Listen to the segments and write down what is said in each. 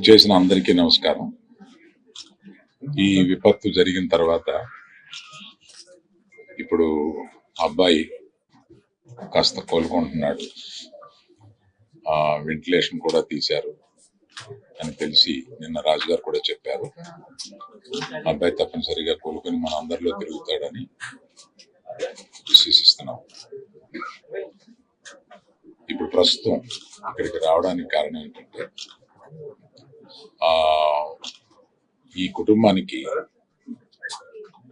విచ్చేసిన అందరికీ నమస్కారం. ఈ విపత్తు జరిగిన తర్వాత ఇప్పుడు అబ్బాయి కాస్త కోలుకుంటున్నాడు. వెంటిలేషన్ కూడా తీశారు అని తెలిసి నిన్న రాజుగారు కూడా చెప్పారు. అబ్బాయి తప్పనిసరిగా కోలుకొని మన అందరిలో తిరుగుతాడని విశ్వసిస్తున్నాం. ఇప్పుడు ప్రస్తుతం ఇక్కడికి రావడానికి కారణం ఏంటంటే ఈ కుటుంబానికి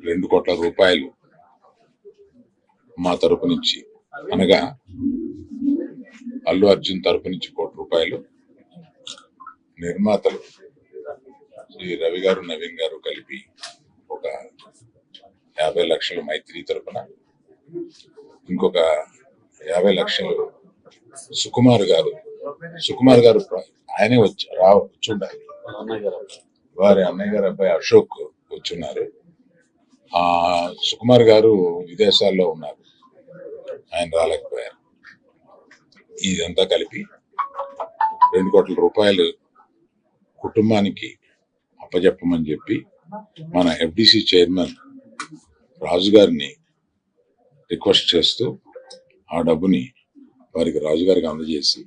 2 కోట్ల రూపాయలు మా తరపు నుంచి, అనగా అల్లు అర్జున్ తరపు నుంచి 1 కోటి రూపాయలు, నిర్మాతలు శ్రీ రవి గారు నవీన్ గారు కలిపి ఒక 50 లక్షలు మైత్రి తరపున, ఇంకొక 50 లక్షలు సుకుమార్ గారు ఆయనే వచ్చుండాలి, వారి అన్నయ్య గారు అబ్బాయి అశోక్ వచ్చున్నారు. సుకుమార్ గారు విదేశాల్లో ఉన్నారు, ఆయన రాలేకపోయారు. ఇదంతా కలిపి 2 కోట్ల రూపాయలు కుటుంబానికి అప్పజెప్పమని చెప్పి మన ఎఫ్డిసి చైర్మన్ రాజు గారిని రిక్వెస్ట్ చేస్తూ ఆ డబ్బుని వారికి రాజుగారికి అందజేసి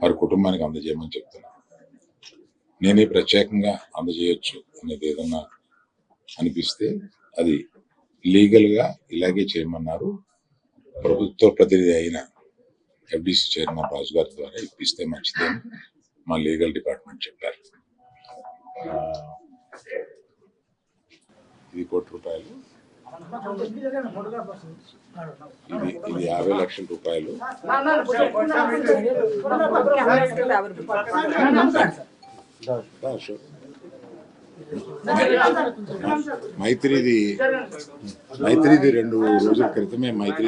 వారి కుటుంబానికి అందజేయమని చెప్తున్నాను. నేనే ప్రత్యేకంగా అందజేయొచ్చు అనేది ఏదన్నా అనిపిస్తే అది లీగల్గా ఇలాగే చేయమన్నారు. ప్రభుత్వ ప్రతినిధి అయిన ఎఫ్డిసి చైర్మన్ రాజు గారి ద్వారా ఇప్పిస్తే మంచిదని మా లీగల్ డిపార్ట్మెంట్ చెప్పారు. ఇది 1 కోటి రూపాయలు, ఇది 50 లక్షల రూపాయలు. మైత్రిది 2 రోజుల క్రితమే మైత్రి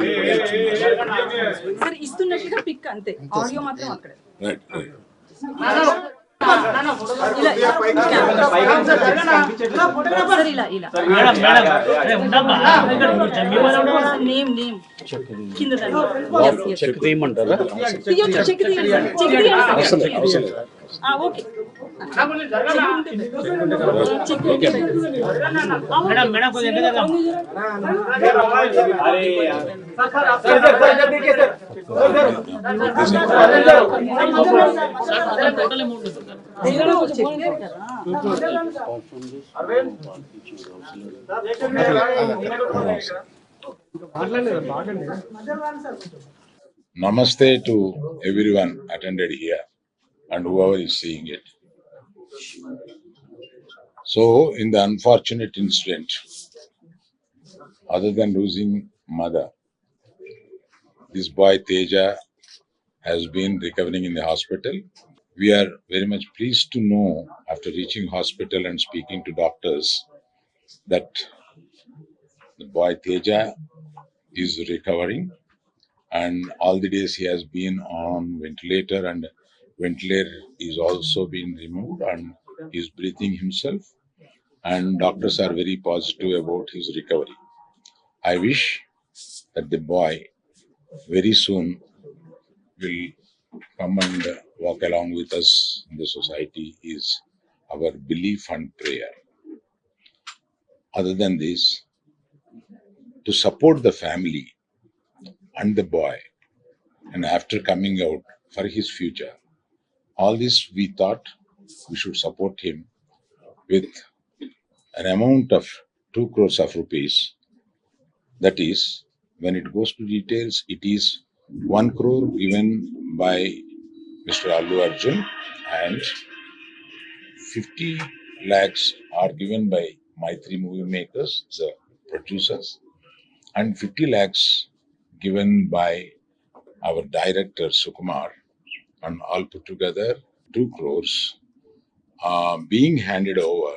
Namaste to everyone attended here and whoever is seeing it. So, in the unfortunate incident, other than losing mother, this boy Teja has been recovering in the hospital. We are very much pleased to know, after reaching hospital and speaking to doctors, that the boy Teja is recovering, and all the days he has been on ventilator, and ventilator is also being removed and he is breathing himself, and doctors are very positive about his recovery. I wish that the boy very soon will come and walk along with us in the society is our belief and prayer. Other than this, to support the family and the boy, and after coming out for his future, all this we thought we should support him with an amount of 2 crores of rupees. That is, when it goes to details, it is 1 crore given by Mr. Allu Arjun, and 50 lakhs are given by Maitri Movie Makers, the producers, and 50 lakhs given by our director Sukumar, and all put together 2 crores being handed over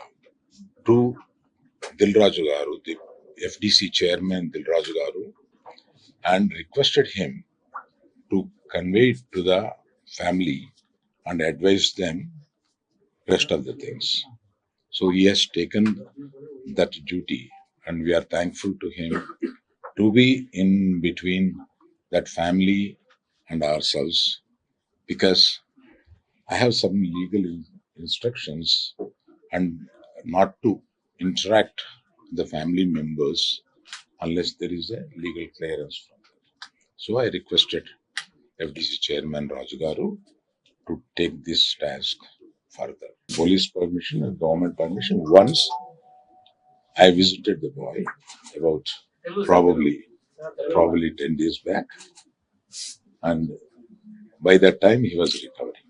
to Dilraju Garu, the FDC chairman Dilraju Garu, and requested him to convey it to the family and advise them rest of the things. So he has taken that duty, and we are thankful to him to be in between that family and ourselves, because I have some legal instructions and not to interact the family members unless there is a legal clearance from them. So I requested FDC Chairman Raju Garu to take this task further. Police permission and government permission. Once I visited the boy about probably 10 days back, and by that time he was recovering,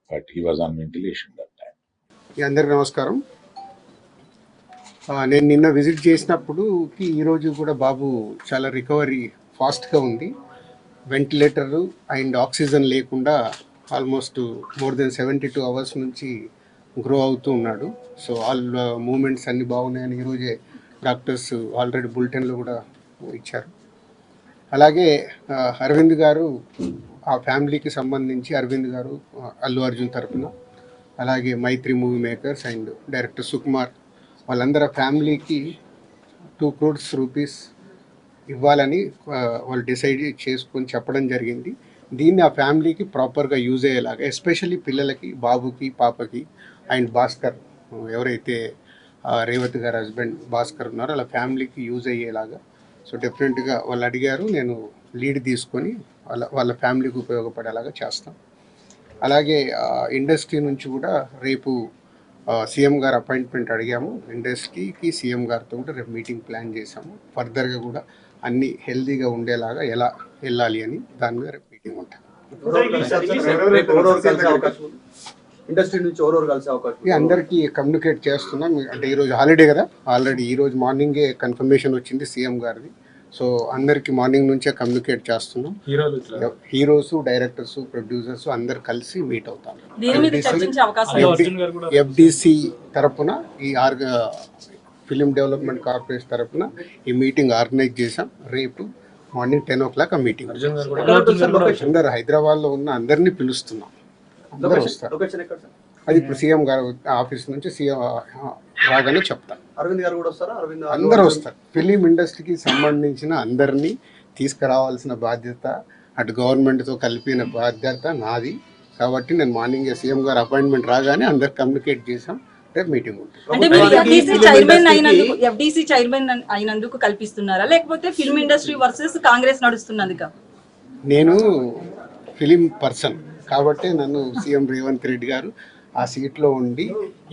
but he was on ventilation that time. అందరికీ నమస్కారం. నేను నిన్న visit చేసినప్పుడుకి ఈరోజు కూడా బాబు చాలా recovery ఫాస్ట్గా ఉంది. Ventilator and oxygen లేకుండా ఆల్మోస్ట్ మోర్ దెన్ 72 అవర్స్ నుంచి గ్రో అవుతూ ఉన్నాడు. సో ఆల్ మూమెంట్స్ అన్నీ బాగున్నాయని ఈరోజే డాక్టర్స్ ఆల్రెడీ బులెటిన్లో కూడా ఇచ్చారు. అలాగే అరవింద్ గారు ఆ ఫ్యామిలీకి సంబంధించి అరవింద్ గారు అల్లు అర్జున్ తరఫున, అలాగే Mythri movie makers and director Sukumar వాళ్ళందరూ ఫ్యామిలీకి 2 crores రూపీస్ ఇవ్వాలని వాళ్ళు డిసైడ్ చేసుకొని చెప్పడం జరిగింది. దీన్ని ఆ ఫ్యామిలీకి ప్రాపర్గా యూజ్ అయ్యేలాగా, ఎస్పెషల్లీ పిల్లలకి, బాబుకి, పాపకి అండ్ భాస్కర్ ఎవరైతే రేవతి గారి హస్బెండ్ భాస్కర్ ఉన్నారో వాళ్ళ ఫ్యామిలీకి యూజ్ అయ్యేలాగా. సో డెఫినెట్గా వాళ్ళు అడిగారు, నేను లీడ్ తీసుకొని వాళ్ళ ఫ్యామిలీకి ఉపయోగపడేలాగా చేస్తాం. అలాగే ఇండస్ట్రీ నుంచి కూడా రేపు సీఎం గారు అపాయింట్మెంట్ అడిగాము. ఇండస్ట్రీకి సీఎం గారితో కూడా రేపు మీటింగ్ ప్లాన్ చేశాము. ఫర్దర్గా కూడా అన్ని హెల్తీగా ఉండేలాగా ఎలా వెళ్ళాలి అని దాని మీద రేపు మీటింగ్ ఉంటుంది. అందరికీ కమ్యూనికేట్ చేస్తున్నాం. అంటే ఈరోజు హాలిడే కదా, ఆల్రెడీ ఈరోజు మార్నింగే కన్ఫర్మేషన్ వచ్చింది సీఎం గారిది. సో అందరికి మార్నింగ్ నుంచే కమ్యూనికేట్ చేస్తున్నాం. హీరోస్, డైరెక్టర్స్, ప్రొడ్యూసర్స్ అందరు కలిసి మీట్ అవుతారు. ఎఫ్డిసి తరపున ఈ ఫిలిం డెవలప్మెంట్ కార్పొరేషన్ తరపున ఈ మీటింగ్ ఆర్గనైజ్ చేశాం. రేపు మార్నింగ్ 10 o'clock ఆ మీటింగ్. అందరు హైదరాబాద్లో ఉన్న అందరినీ పిలుస్తున్నాం, అందరూ వస్తారు. అది ఇప్పుడు సీఎం గారు ఆఫీస్ నుంచి సీఎం రాగానే చెప్తారు. అరవింద్ గారు కూడా వస్తారా? అందరూ వస్తారు. ఫిలిం ఇండస్ట్రీకి సంబంధించిన అందరినీ తీసుకురావాల్సిన బాధ్యత అటు గవర్నమెంట్తో కలిపిన బాధ్యత నాది. కాబట్టి నేను మార్నింగ్ సీఎం గారు అపాయింట్మెంట్ రాగానే అందరు కమ్యూనికేట్ చేసాం. రేపు మీటింగ్ ఉంటుంది. ఎఫ్డిసి చైర్మన్ అయినందుకు కల్పిస్తున్నారా, లేకపోతే ఫిల్మ్ ఇండస్ట్రీ వర్సెస్ కాంగ్రెస్ నడుస్తున్నందుక? నేను ఫిలిం పర్సన్ కాబట్టి నన్ను సీఎం రేవంత్ రెడ్డి గారు ఆ సీట్లో ఉండి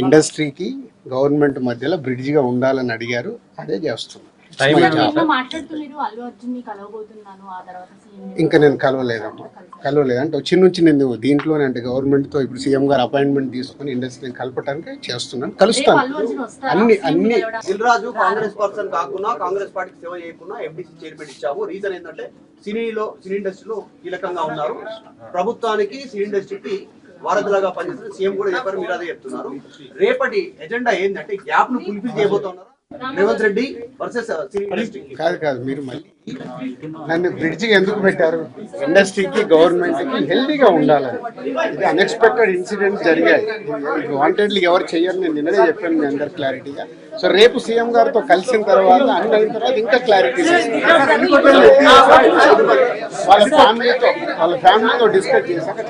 ఇండస్ట్రీకి గవర్నమెంట్ మధ్యలో బ్రిడ్జిగా ఉండాలని అడిగారు. అదే చేస్తున్నాను. ఇంకా నేను కలవలేదమ్మా, అంటే వచ్చి నుంచి నేను దీంట్లోనే, అంటే గవర్నమెంట్తో ఇప్పుడు సీఎం గారు అపాయింట్మెంట్ తీసుకుని ఇండస్ట్రీని కలపడానికి చేస్తున్నాను. కలుస్తాను. అన్ని దిల్ రాజు కాంగ్రెస్ పర్సన్ కాకుండా, కాంగ్రెస్ పార్టీకి సేవ చేయకుండా ఎఫ్డిసి చైర్మన్ ఇచ్చాము. రీజన్ ఏంటంటే సినీ ఇండస్ట్రీలో కీలకంగా ఉన్నారు. ప్రభుత్వానికి సినీ ఇండస్ట్రీకి వారధిలాగా పనిచేస్తున్నారు. సీఎం కూడా చెప్పారు, మీరు అదే చెప్తున్నారు. రేపటి ఎజెండా ఏంటంటే గ్యాప్ ను ఫుల్ఫిల్ చేయబోతున్నారు. Revanth Reddy versus cine industry. కాదు, మీరు మళ్ళీ నన్ను బ్రిడ్జికి ఎందుకు పెట్టారు? ఇండస్ట్రీకి గవర్నమెంట్కి హెల్తీగా ఉండాలని. ఇది అన్ఎక్స్పెక్టెడ్ ఇన్సిడెంట్స్ జరిగాయి. వాంటెడ్లీ ఎవరు చెయ్యరు, నేను నిన్ననే చెప్పాను మీ అందరు క్లారిటీగా. సో రేపు సీఎం గారితో కలిసిన తర్వాత అన్ని అయిన తర్వాత ఇంకా క్లారిటీ వాళ్ళ ఫ్యామిలీతో డిస్కస్ చేశాక